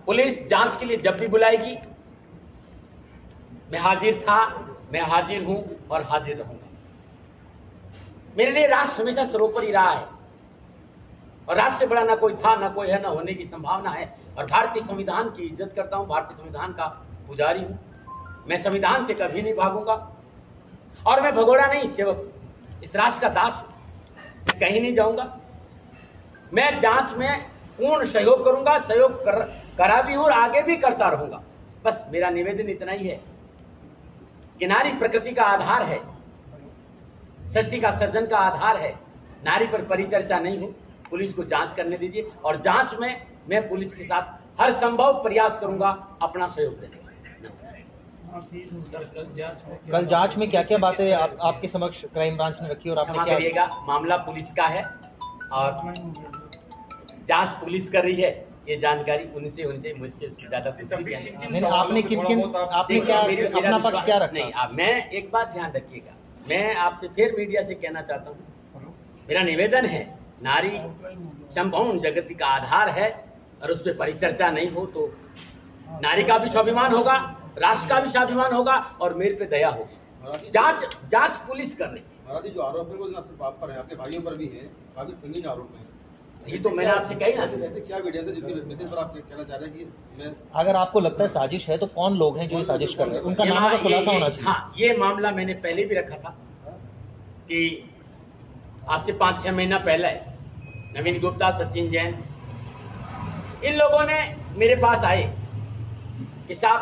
Police जांच के लिए जब भी बुलाएगी मैं हाजिर था, मैं हाजिर हूं और हाजिर रहूंगा। मेरे लिए राष्ट्र हमेशा सर्वोपरि रहा है और राष्ट्र से बड़ा ना कोई था, ना कोई है, ना होने की संभावना है। और भारतीय संविधान की इज्जत करता हूं, भारतीय संविधान का पुजारी हूं। मैं संविधान से कभी नहीं भागूंगा और मैं भगोड़ा नहीं, सेवक, इस राष्ट्र का दास हूं। मैं कहीं नहीं जाऊंगा। मैं जांच में पूर्ण सहयोग करूंगा, सहयोग करा भी हूं और आगे भी करता रहूंगा। बस मेरा निवेदन इतना ही है कि नारी प्रकृति का आधार है, सृष्टि का सर्जन का आधार है। नारी पर परिचर्चा नहीं हो। पुलिस को जांच करने दीजिए और जांच में मैं पुलिस के साथ हर संभव प्रयास करूंगा अपना सहयोग देने का। कल जांच में क्या क्या बातें आपके समक्ष क्राइम ब्रांच ने रखी और आपने क्या करिएगा? मामला पुलिस का है और जांच पुलिस कर रही है। ये जानकारी उनसे मुझसे ज्यादा कुछ भी नहीं। आपने आपने क्या अपना पक्ष क्या रखा? नहीं, मैं एक बात ध्यान रखिएगा, मैं आपसे फिर मीडिया से कहना चाहता हूँ, मेरा निवेदन है, नारी संपूर्ण जगत का आधार है और उस पर परिचर्चा नहीं हो तो नारी का भी स्वाभिमान होगा, राष्ट्र का भी स्वाभिमान होगा और मेरे पे दया होगी। जांच पुलिस कर रही है। महाराज जी, जो आरोप है वो ना सिर्फ आप पर है, आपके भाइयों पर भी है, काफी संगीन आरोप है। ये तो मैंने आपसे कही ना। ऐसे क्या वीडियो है जिसकी वजह पर आप कहना चाह रहे हैं कि मैं, अगर आपको लगता है साजिश है तो कौन लोग हैं जो साजिश कर रहे हैं, उनका नाम का खुलासा होना चाहिए। हाँ, ये मामला मैंने पहले भी रखा था कि आज से 5-6 महीना पहले नवीन गुप्ता, सचिन जैन, इन लोगों ने मेरे पास आए कि साहब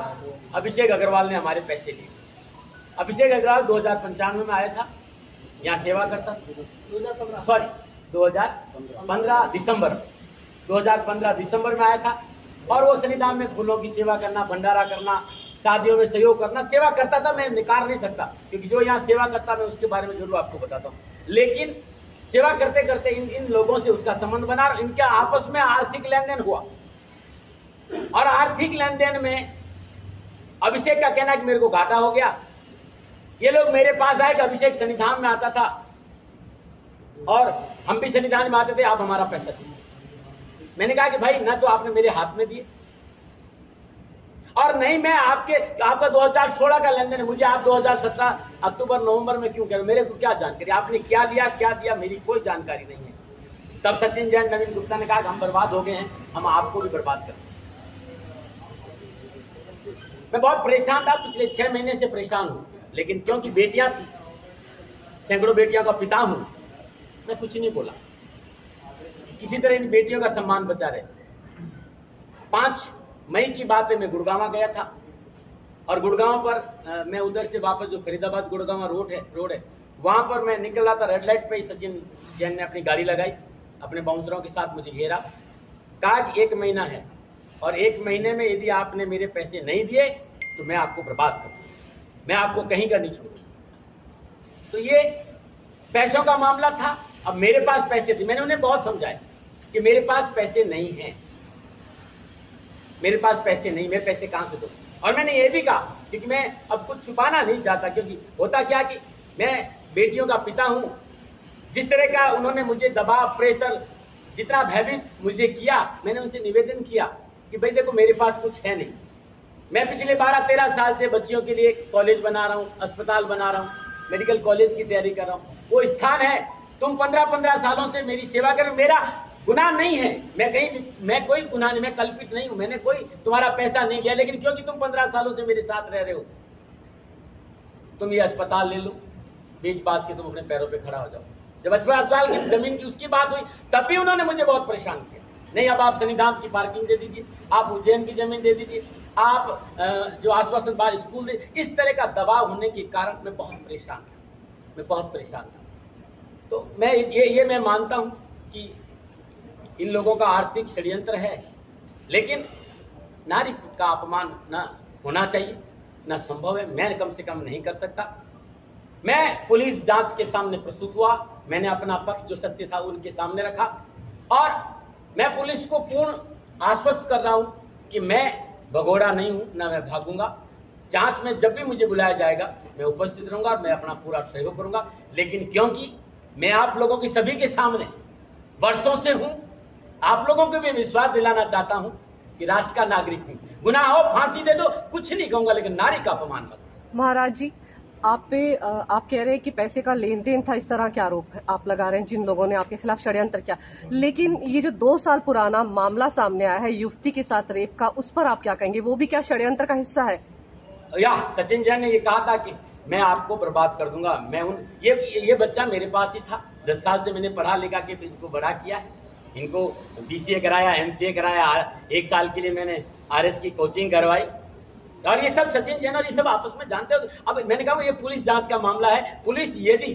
अभिषेक अग्रवाल ने हमारे पैसे लिए। अभिषेक अग्रवाल 2095 में आया था, यहाँ सेवा करता था। 2015 दिसंबर 2015 दिसंबर में आया था और वो शनिधाम में फूलों की सेवा करना, भंडारा करना, शादियों में सहयोग करना, सेवा करता था। मैं निकार नहीं सकता क्योंकि जो यहाँ सेवा करता मैं उसके बारे में जरूर आपको बताता हूँ। लेकिन सेवा करते करते इन लोगों से उसका संबंध बना, इनके आपस में आर्थिक लेन देन हुआ और आर्थिक लेन देन में अभिषेक का कहना कि मेरे को घाटा हो गया। ये लोग मेरे पास आए कि अभिषेक शनिधाम में आता था और हम भी शनिधाम में आते थे, आप हमारा पैसा दीजिए। मैंने कहा कि भाई ना तो आपने मेरे हाथ में दिए और नहीं मैं आपका 2016 का लेन देन है, मुझे आप 2017 अक्टूबर नवंबर में क्यों कह रहे हो? मेरे को क्या जानकारी, आपने क्या लिया क्या दिया, मेरी कोई जानकारी नहीं है। तब सचिन जैन, नवीन गुप्ता ने कहा कि हम बर्बाद हो गए हैं, हम आपको भी बर्बाद कर। मैं बहुत परेशान था, पिछले 6 महीने से परेशान हूं, लेकिन क्योंकि बेटियां थी, सैकड़ों बेटियों का पिता हूं, मैं कुछ नहीं बोला। किसी तरह इन बेटियों का सम्मान बचा रहे। 5 मई की बात है, मैं गुड़गांव गया था और गुड़गांव पर मैं उधर से वापस जो फरीदाबाद गुड़गांव रोड है वहां पर मैं निकल रहा था। रेड लाइट पे ही सचिन जैन ने अपनी गाड़ी लगाई, अपने बाउंसरों के साथ मुझे घेरा, कहा कि 1 महीना है और 1 महीने में यदि आपने मेरे पैसे नहीं दिए तो मैं आपको बर्बाद करूंगा, मैं आपको कहीं का नहीं छोड़ूंगा। तो ये पैसों का मामला था। अब मेरे पास पैसे थे, मैंने उन्हें बहुत समझाया कि मेरे पास पैसे नहीं हैं, मेरे पास पैसे नहीं, मैं पैसे कहां से दूं। और मैंने ये भी कहा क्योंकि मैं अब कुछ छुपाना नहीं चाहता, क्योंकि होता क्या कि मैं बेटियों का पिता हूं। जिस तरह का उन्होंने मुझे दबाव, प्रेशर, जितना भयभीत मुझे किया, मैंने उनसे निवेदन किया कि भाई देखो मेरे पास कुछ है नहीं। मैं पिछले 12-13 साल से बच्चियों के लिए कॉलेज बना रहा हूं, अस्पताल बना रहा हूं, मेडिकल कॉलेज की तैयारी कर रहा हूं। वो स्थान है, तुम 15-15 सालों से मेरी सेवा कर, मेरा गुनाह नहीं है, मैं कोई गुनाह नहीं, मैं कल्पित नहीं हूं, मैंने कोई तुम्हारा पैसा नहीं लिया, लेकिन क्योंकि तुम 15 सालों से मेरे साथ रह रहे हो, तुम ये अस्पताल ले लो, बीच बात के तुम अपने पैरों पे खड़ा हो जाओ। जब अस्पताल की जमीन की उसकी बात हुई तब भी उन्होंने मुझे बहुत परेशान किया। नहीं, अब आप शनिधाम की पार्किंग दे दीजिए, आप उज्जैन की जमीन दे दीजिए, आप जो आश्वासन बाद स्कूल दे, इस तरह का दबाव होने के कारण मैं बहुत परेशान था। तो मैं मानता हूं कि इन लोगों का आर्थिक षड्यंत्र है, लेकिन नारी का अपमान न होना चाहिए, न संभव है, मैं कम से कम नहीं कर सकता। मैं पुलिस जांच के सामने प्रस्तुत हुआ, मैंने अपना पक्ष जो सत्य था उनके सामने रखा और मैं पुलिस को पूर्ण आश्वस्त कर रहा हूं कि मैं भगोड़ा नहीं हूं, न मैं भागूंगा। जांच में जब भी मुझे बुलाया जाएगा मैं उपस्थित रहूंगा और मैं अपना पूरा सहयोग करूंगा। लेकिन क्योंकि मैं आप लोगों की सभी के सामने वर्षों से हूं, आप लोगों को भी विश्वास दिलाना चाहता हूं कि राष्ट्र का नागरिक हूं। गुनाह हो फांसी दे दो, कुछ नहीं कहूंगा, लेकिन नारी का अपमान मत। महाराज जी, आप कह रहे हैं कि पैसे का लेन देन था, इस तरह के आरोप आप लगा रहे हैं जिन लोगों ने आपके खिलाफ षड्यंत्र किया। लेकिन ये जो 2 साल पुराना मामला सामने आया है युवती के साथ रेप का, उस पर आप क्या कहेंगे? वो भी क्या षड्यंत्र का हिस्सा है? या सचिन जैन ने ये कहा था कि मैं आपको बर्बाद कर दूंगा। मैं ये बच्चा मेरे पास ही था, 10 साल से मैंने पढ़ा लिखा के इनको बड़ा किया है, इनको BCA कराया, MCA कराया, 1 साल के लिए मैंने RS की कोचिंग करवाई, और ये सब सचिन जैन और ये सब आपस में जानते हो। अब मैंने कहा ये पुलिस जांच का मामला है, पुलिस यदि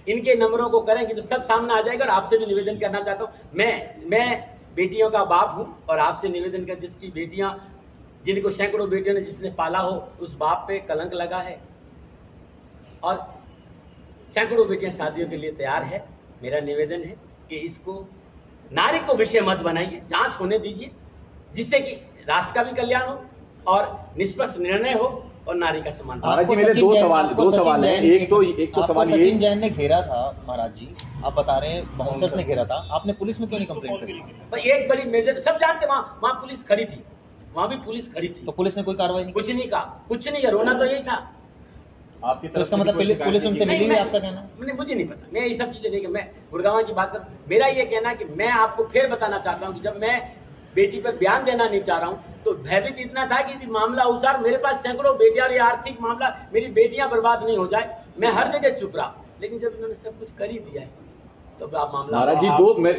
इनके नंबरों को करेंगे तो सब सामने आ जाएगा। और आपसे भी निवेदन करना चाहता हूँ, मैं बेटियों का बाप हूँ, और आपसे निवेदन कर, जिसकी बेटियां, जिनको सैकड़ों बेटियों ने जिसने पाला हो, उस बाप पे कलंक लगा है, और सैकड़ों बेटियां शादियों के लिए तैयार है। मेरा निवेदन है कि इसको नारी को विषय मत बनाइए, जांच होने दीजिए, जिससे कि राष्ट्र का भी कल्याण हो और निष्पक्ष निर्णय हो और नारी का सम्मान। महाराज जी, मेरे दो सवाल हैं। एक तो सवाल ये, सचिन जैन ने घेरा था महाराज जी, आप बता रहे हैं बाउंसर्स ने घेरा था, आपने पुलिस में क्यों नहीं कंप्लेंट करी? एक बड़ी मेजर, सब जानते वहाँ पुलिस खड़ी थी, वहाँ भी पुलिस खड़ी थी, तो पुलिस ने कोई कार्रवाई नहीं? कुछ नहीं कहा, कुछ नहीं, रोना तो यही था आपकी तो इसका मतलब पुलिस उनसे मिली हुई, आपका कहना है? मुझे नहीं पता, मैं ये सब चीजें नहीं, मैं गुड़गांव की बात कर, मेरा ये कहना है कि मैं आपको फिर बताना चाहता हूँ कि जब मैं बेटी पर बयान देना नहीं चाह रहा हूँ तो भयभीत इतना था कि मामला अनुसार मेरे पास सैकड़ों बेटियां, ये आर्थिक मामला, मेरी बेटियां बर्बाद नहीं हो जाए, मैं हर जगह चुप रहा। लेकिन जब इन्होंने सब कुछ कर ही दिया है तो आप मामला। महाराज जी,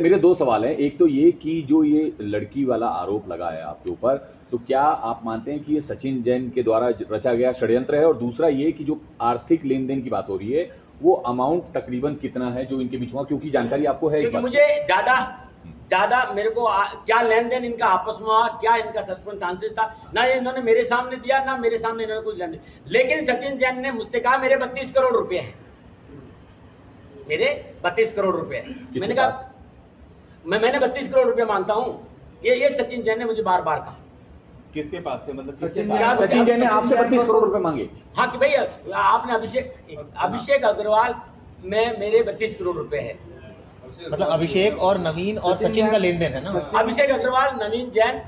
मेरे 2 सवाल हैं। एक तो ये कि जो ये लड़की वाला आरोप लगा है आपके ऊपर, तो क्या आप मानते हैं कि ये सचिन जैन के द्वारा रचा गया षड्यंत्र है? और दूसरा ये कि जो आर्थिक लेन देन की बात हो रही है, वो अमाउंट तकरीबन कितना है जो इनके बीच हुआ? क्योंकि जानकारी आपको है। क्योंकि मुझे ज्यादा मेरे को क्या लेन देन इनका आपस में हुआ, क्या इनका सर्कमस्टांसेस था, ना ये इन्होंने मेरे सामने दिया, ना मेरे सामने इन्होंने कुछ लेन देन। लेकिन सचिन जैन ने मुझसे कहा मेरे 32 करोड़ रुपए हैं, मेरे 32 करोड़ रुपए हैं। मैंने कहा मैंने 32 करोड़ रुपए मांगता हूं, ये सचिन जैन ने मुझे बार बार कहा। किसके पास थे? मतलब सचिन जैन ने आपसे 32 करोड़ रुपए मांगे? हाँ, कि भाई आपने अभिषेक अग्रवाल में मेरे 32 करोड़ रुपए है। मतलब अभिषेक और नवीन और सचिन का लेन देन है ना? अभिषेक अग्रवाल, नवीन जैन,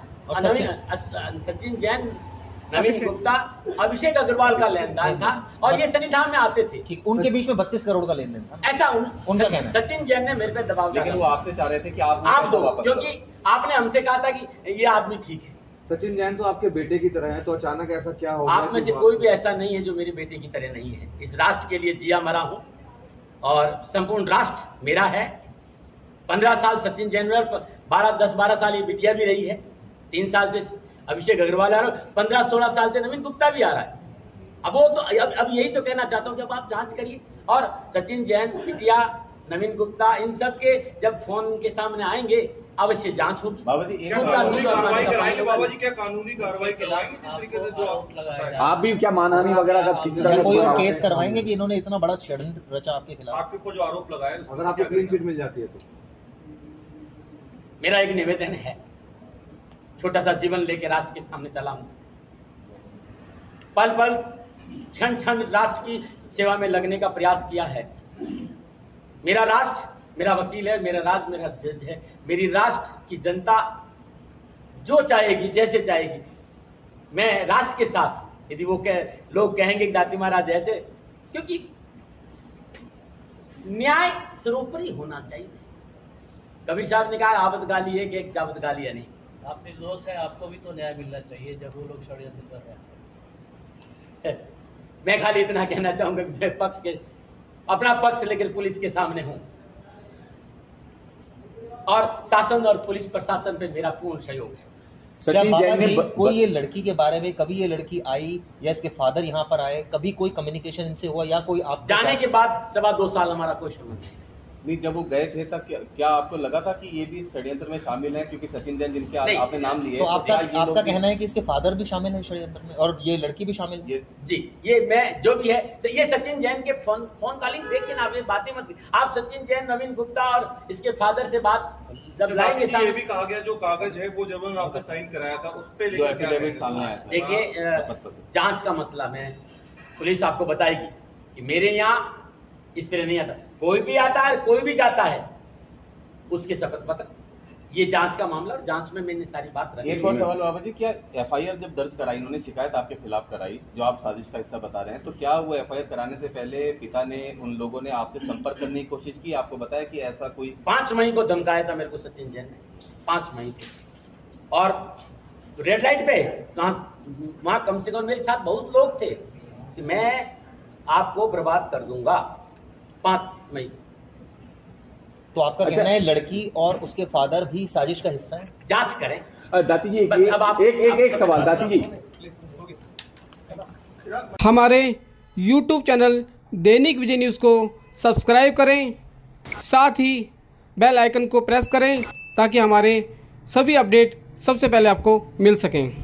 सचिन जैन, नवीन गुप्ता, अभिषेक अग्रवाल का लेन देन था, और ये सन्निधान में आते थे। ठीक, उनके बीच में 32 करोड़ का लेन देन था, ऐसा उनका कहना है। सचिन जैन ने मेरे पे दबाव डाला, लेकिन वो आपसे चाह रहे थे कि आप दो, क्योंकि आपने हमसे कहा था कि ये आदमी ठीक है। सचिन जैन तो आपके बेटे की तरह है, तो अचानक ऐसा क्या हो गया? आप में से कोई भी ऐसा नहीं है जो मेरे बेटे की तरह नहीं है। इस राष्ट्र के लिए जिया मरा हूं, और संपूर्ण राष्ट्र मेरा है। 15 साल सचिन जैन, 10-12 साल ये बिटिया भी रही है, 3 साल से अभिषेक अग्रवाल आ रहा है, 15-16 साल से नवीन गुप्ता भी आ रहा है। अब वो तो अब यही तो कहना चाहता हूं, जब आप जांच करिए, और सचिन जैन, बिटिया, नवीन गुप्ता, इन सब के जब फोन के सामने आएंगे अवश्य जांच होगी। बाबा जी, क्या कानूनी कार्रवाई कराएंगे? बाबा जी, क्या कानूनी कार्रवाई कराएंगे जिस तरीके से जो आप भी क्या मानहानि वगैरह का किसी तरह कोई और केस करवाएंगे कि इन्होंने इतना बड़ा षड्यंत्र रचा आपके खिलाफ? आपके ऊपर जो आरोप लगाए, अगर आपको क्लीन चिट मिल जाती है तो? मेरा एक निवेदन है, छोटा सा जीवन लेके राष्ट्र के सामने चला हूं, पल पल क्षण क्षण राष्ट्र की सेवा में लगने का प्रयास किया है। मेरा राष्ट्र मेरा वकील है, मेरा राज मेरा जज है। मेरी राष्ट्र की जनता जो चाहेगी, जैसे चाहेगी, मैं राष्ट्र के साथ, यदि वो लोग कहेंगे कि दाती महाराज ऐसे, क्योंकि न्याय सर्वोपरि होना चाहिए। कबीर साहब ने कहा आवत गाली है कि एक जावत गाली है नहीं। आप निर्दोष है, आपको भी तो न्याय मिलना चाहिए जब वो लोग षड्यंत्र कर रहे हैं। मैं खाली इतना कहना चाहूंगा कि मैं अपना पक्ष लेकर पुलिस के सामने हूं, और शासन और पुलिस प्रशासन पे मेरा पूर्ण सहयोग है। सचिन जैन ने कोई ये लड़की के बारे में, कभी ये लड़की आई या इसके फादर यहाँ पर आए, कभी कोई कम्युनिकेशन इनसे हुआ, या कोई आप जाने के बाद 2.25 साल हमारा कोई संबंध नहीं। जब वो गए थे तब क्या आपको लगा था कि ये भी षड्यंत्र में शामिल है? क्योंकि सचिन जैन जिनके आपने नाम लिए, तो आपका कहना है कि इसके फादर भी शामिल है षड्यंत्र में और ये लड़की भी शामिल है? जी, ये मैं जो भी है, ये सचिन जैन के फोन कॉलिंग देखिए ना, आप ये बातें मत, आप सचिन जैन, नवीन गुप्ता और इसके फादर से बात जब लाएंगे। ये भी कहा गया जो कागज है वो जब आपने साइन कराया था उस पे देखिए, जांच का मसला में पुलिस आपको बताएगी कि मेरे यहाँ इस तरह नहीं आता। कोई भी आता है, कोई भी जाता है, उसके शपथ पत्र ये जांच का मामला, और जांच में मैंने सारी बात रखी। एक और सवाल बाबा जी, क्या एफआईआर जब दर्ज कराई, उन्होंने शिकायत आपके खिलाफ कराई जो आप साजिश का हिस्सा बता रहे हैं, तो क्या वो एफआईआर कराने से पहले पिता ने, उन लोगों ने आपसे संपर्क करने की कोशिश की, आपको बताया कि ऐसा कोई? 5 मई को धमकाया था मेरे को सचिन जैन ने, 5 मई को, और रेड लाइट पे वहां कम से कम मेरे साथ बहुत लोग थे कि मैं आपको बर्बाद कर दूंगा 5 मई। तो आपका कहना है लड़की और उसके फादर भी साजिश का हिस्सा है? जांच करें। दाती जी बस अब आप- एक सवाल दाती जी, हमारे YouTube चैनल दैनिक विजय न्यूज़ को सब्सक्राइब करें, साथ ही बेल आइकन को प्रेस करें ताकि हमारे सभी अपडेट सबसे पहले आपको मिल सकें।